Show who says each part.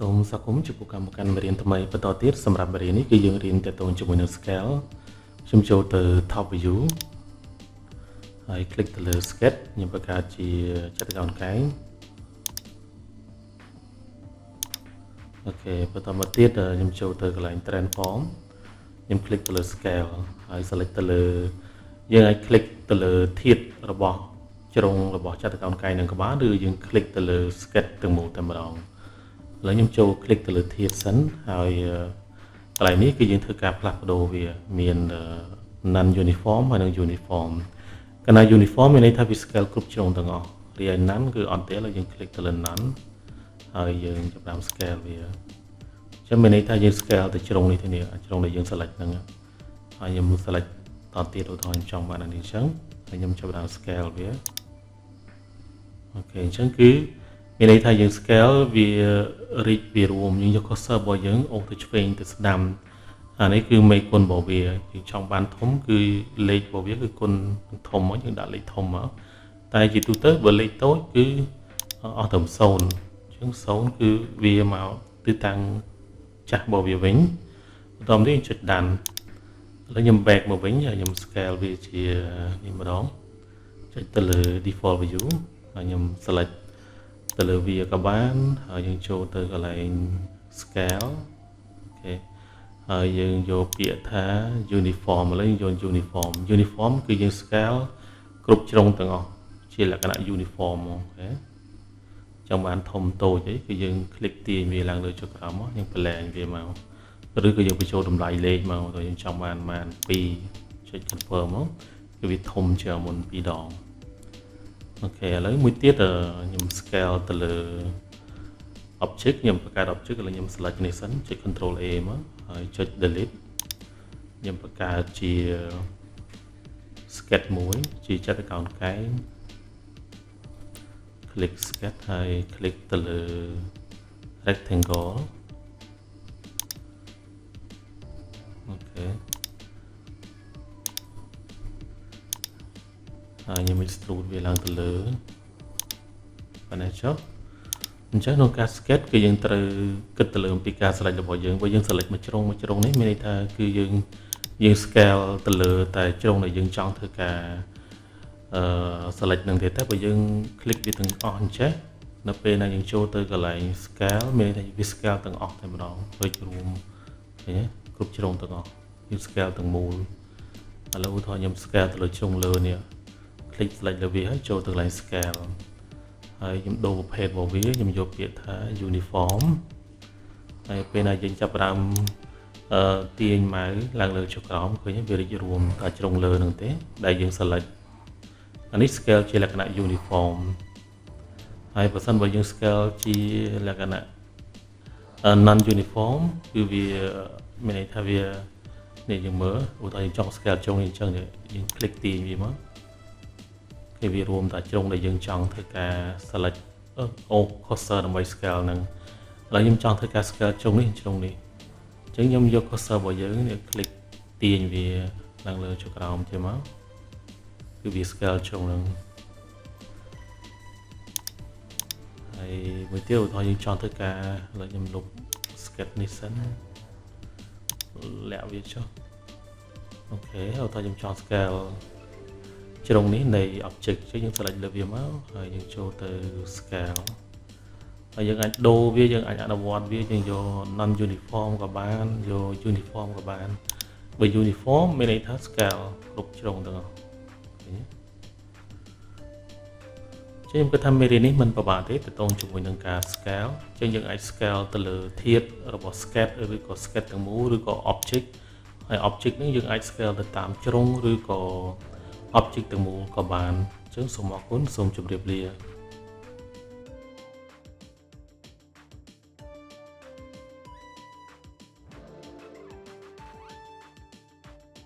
Speaker 1: សូមស្វាគមន៍ចំពោះកម្មការរៀនថ្មីបន្តទៀតសម្រាប់រៀននេះគឺយើងរៀនទាក់ទងជាមួយនឹង scale ខ្ញុំចូលទៅ top view ហើយ click ទៅលើ sketch ខ្ញុំបង្កើតជាចតុកោណកែងអូខេបន្តមកទៀតខ្ញុំចូលទៅកន្លែង transform ខ្ញុំ click ទៅលើ scale ហើយ select ទៅលើយើងអាច click ទៅលើធាតុរបស់ជ្រុងរបស់ចតុកោណកែងនឹងក្បាលឬយើង click ទៅលើ sketch ទាំងមូលតែម្ដងឥឡូវខ្ញុំចូល click ទៅលើធាតុសិនហើយកន្លែងនេះគឺយើងធ្វើការផ្លាស់ប្ដូរវាមាន non uniform ហើយនិង uniform កាលណា uniform មានន័យថាវា scale គ្រប់ជ្រុងទាំងអស់រីឯ non គឺអត់ទេឥឡូវយើង click ទៅលើ non ហើយយើងចាប់ផ្ដើម scale វាចាំមានន័យថាយើង scale ទៅជ្រុងនេះទេនេះជ្រុងដែលយើង select ហ្នឹងហើយខ្ញុំ select តទៀតឧទាហរណ៍ខ្ញុំចង់បានអានេះអញ្ចឹងហើយខ្ញុំចាប់ផ្ដើម scale វាអូខេអញ្ចឹងគឺមានន័យថាយើង scale វារីកវារួមយើងយក cursor របស់យើងអូសទៅឆ្វេងទៅស្ដាំអានេះគឺមេគុណរបស់វាយើងចង់បានធំគឺលេខរបស់វាគឺគុណធំមកយើងដាក់លេខធំមកតែជាទូទៅបើលេខតូចគឺអស់ត្រឹម0អញ្ចឹង0គឺវាមកទិសតាំងចាស់របស់វាវិញបន្តមកនេះចុចដានឥឡូវខ្ញុំ back មកវិញហើយខ្ញុំ scale វាជានេះម្ដងចុចទៅលើ default view ហើយខ្ញុំ select ទៅលើវាក៏បានហើយយើងចូលទៅកន្លែង scale អូខេហើយយើងយកពាក្យថា uniform ឥឡូវយើងយក uniform គឺយើង scale គ្រប់ជ្រុងទាំងអស់ជាលក្ខណៈ uniform អូខេចង់បានធំតូចអីគឺយើង click ទាញវាឡើងលើចុចក្រោមមកយើងប្រឡែងវាមកឬក៏យើងបញ្ចូលតម្លៃលេខមកទៅយើងចង់បាន2ចុច confirm មកគឺវាធំជាងមុន2ដងអូខេឥឡូវមួយទៀតខ្ញុំ scale ទៅលើ object ខ្ញុំបង្កើត object ឥឡូវខ្ញុំ select នេះសិនចុច control A មកហើយចុច delete ខ្ញុំបង្កើតជា sketch មួយជាចតុកោណកែង click sketch ហើយ click ទៅលើ rectangle អូខេហើយខ្ញុំ extrude វាឡើងទៅលើបណ្ណាចុះអញ្ចឹងក្នុងការ sketch គឺយើងត្រូវគិតទៅលើអំពីការ select របស់យើងបើយើង select មួយជ្រុងនេះមានន័យថាគឺយើង scale ទៅលើតែជ្រុងដែលយើងចង់ធ្វើការ select នឹងទេតែបើយើង click វាទាំងអស់អញ្ចឹងនៅពេលណាយើងចូលទៅកន្លែង scale មានន័យថាវា scale ទាំងអស់តែម្ដងដូចរួមឃើញទេគ្រប់ជ្រុងទាំងអស់យើង scale ទាំងមូលឥឡូវឧទាហរណ៍ខ្ញុំ scale ទៅលើជ្រុងលើនេះ click select លើវាហើយចូលទៅកន្លែង scale ហើយខ្ញុំដូរប្រភេទរបស់វាខ្ញុំយកពាក្យថា uniform ហើយពេលណាយើងចាប់ផ្ដើមទាញម៉ៅឡើងលើចុចក្រោមឃើញវារីករួមតែជ្រុងលើនឹងទេដែលយើង select អានេះ scale ជាលក្ខណៈ uniform ហើយបើសិនបើយើង scale ជាលក្ខណៈ non uniform គឺវាមានន័យថាវានេះយើងមើលឧទាហរណ៍យើងចង់ scale ជ្រុងនេះអញ្ចឹងយើង click ទាញវាមកគេវារួមតែជ្រុងដែលយើងចង់ធ្វើការ select អូស cursor ដើម្បី scale ហ្នឹងឥឡូវខ្ញុំចង់ធ្វើការ scale ជ្រុងនេះជ្រុងនេះអញ្ចឹងខ្ញុំយក cursor របស់យើងនេះ click ទាញវាឡើងលើចុចក្រោមទៀតមកគឺវា scale ជ្រុងហ្នឹងហើយមួយទៀតឧទាហរណ៍យើងចង់ធ្វើការឥឡូវខ្ញុំលុប sketch នេះសិនលាក់វាចុះអូខេឧទាហរណ៍ខ្ញុំចង់ scale ជ្រុងនេះនៃ object យើង select លើវាមកហើយយើងចូលទៅ scale ហើយយើងអាចដូរវាយើងអាចអនុវត្តវាយើងយក non uniform ក៏បានយក uniform ក៏បានបើ uniform មានន័យថា scale គ្រប់ជ្រុងទាំងអស់ឃើញទេខ្ញុំគិតថាមេរៀននេះមិនពិបាកទេទាក់ទងជាមួយនឹងការ scale ចឹងយើងអាច scale ទៅលើធាតុរបស់ sketch ឬក៏ sketch ទាំងមូលឬក៏ object ហើយ object នេះយើងអាច scale ទៅតាមជ្រុងឬក៏ object ទាំងមូលក៏បានអញ្ចឹងសូមអរគុណសូមជម្រាបលា